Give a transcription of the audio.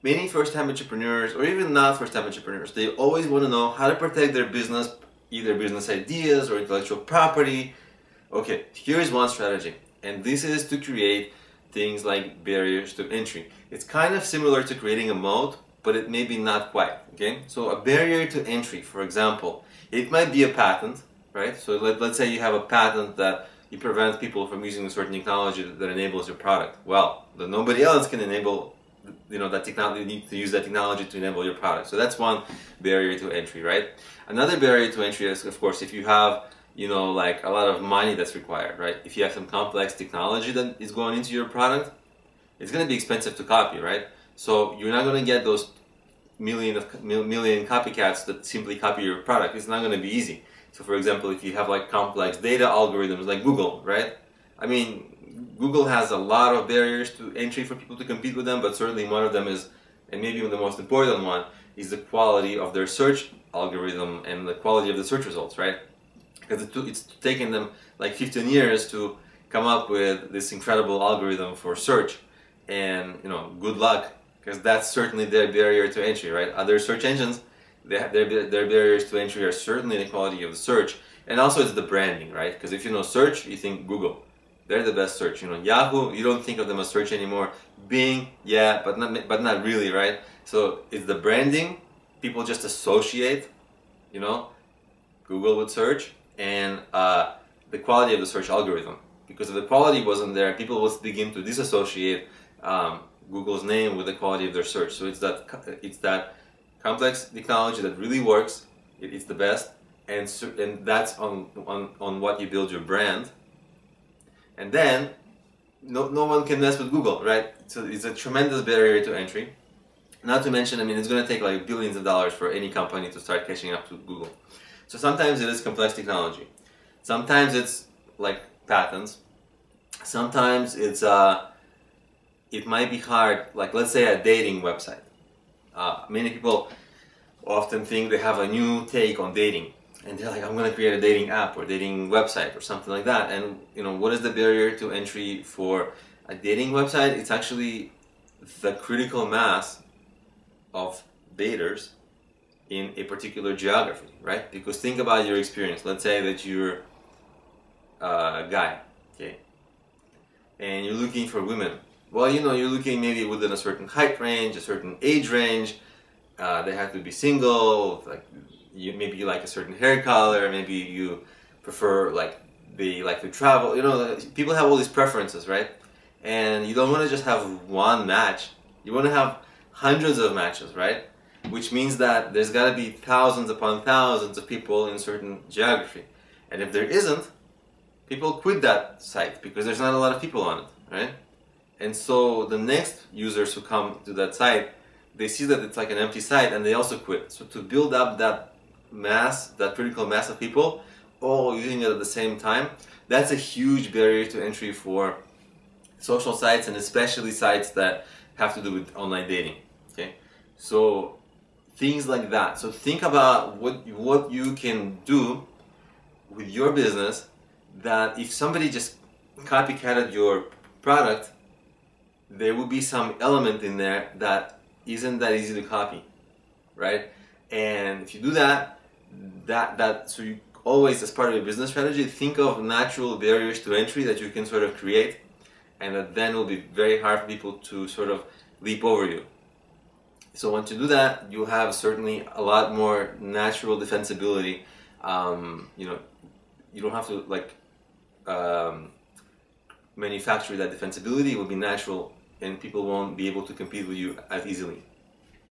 many first-time entrepreneurs, or even not first-time entrepreneurs, they always want to know how to protect their business, either business ideas or intellectual property. Okay, here's one strategy, and this is to create things like barriers to entry. It's kind of similar to creating a moat, but it may be not quite, okay? So a barrier to entry, for example, it might be a patent, right? So let's say you have a patent that you prevent people from using a certain technology that enables your product. Well, then nobody else can enable, that technology. You need to use that technology to enable your product. So that's one barrier to entry, right? Another barrier to entry is, of course, if you have, like a lot of money that's required, right? If you have some complex technology that is going into your product, it's going to be expensive to copy, right? So you're not going to get those million copycats that simply copy your product. It's not going to be easy. So for example, if you have like complex data algorithms like Google, right? I mean, Google has a lot of barriers to entry for people to compete with them, but certainly one of them is, and maybe the most important one, is the quality of their search algorithm and the quality of the search results, right? Because it's taken them like 15 years to come up with this incredible algorithm for search, and good luck, because that's certainly their barrier to entry, right? Other search engines, their barriers to entry are certainly the quality of the search, and also it's the branding, right? Because if you know search, you think Google. They're the best search. Yahoo, you don't think of them as search anymore. Bing, yeah, but not really, right? So it's the branding. People just associate, Google with search, and the quality of the search algorithm. Because if the quality wasn't there, people would begin to disassociate Google's name with the quality of their search. So it's that complex technology that really works. It's the best, and that's on what you build your brand. And then no one can mess with Google, right? So it's a tremendous barrier to entry. Not to mention, it's going to take like billions of dollars for any company to start catching up to Google. So sometimes it is complex technology. Sometimes it's like patents. Sometimes it's it might be hard, like let's say a dating website. Many people often think they have a new take on dating, and they're like, I'm going to create a dating app or dating website or something like that. And what is the barrier to entry for a dating website? It's actually the critical mass of daters in a particular geography, right? Because think about your experience. Let's say that you're a guy, okay, and you're looking for women. Well, you're looking maybe within a certain height range, a certain age range. They have to be single, like maybe you like a certain hair color, maybe you prefer, like, they like to travel. People have all these preferences, right? And you don't want to just have one match. You want to have hundreds of matches, right? Which means that there's got to be thousands upon thousands of people in certain geography. And if there isn't, people quit that site because there's not a lot of people on it, right? And so the next users who come to that site, they see that it's like an empty site and they also quit. So to build up that mass, that critical mass of people, all using it at the same time, that's a huge barrier to entry for social sites, and especially sites that have to do with online dating. Okay, so things like that. So think about what you can do with your business, that if somebody just copycatted your product, there will be some element in there that isn't that easy to copy, right? And if you do that, so you always, as part of your business strategy, think of natural barriers to entry that you can sort of create, and that then will be very hard for people to sort of leap over you. So once you do that, you'll have certainly a lot more natural defensibility. You don't have to manufacture that defensibility. It will be natural, and people won't be able to compete with you as easily.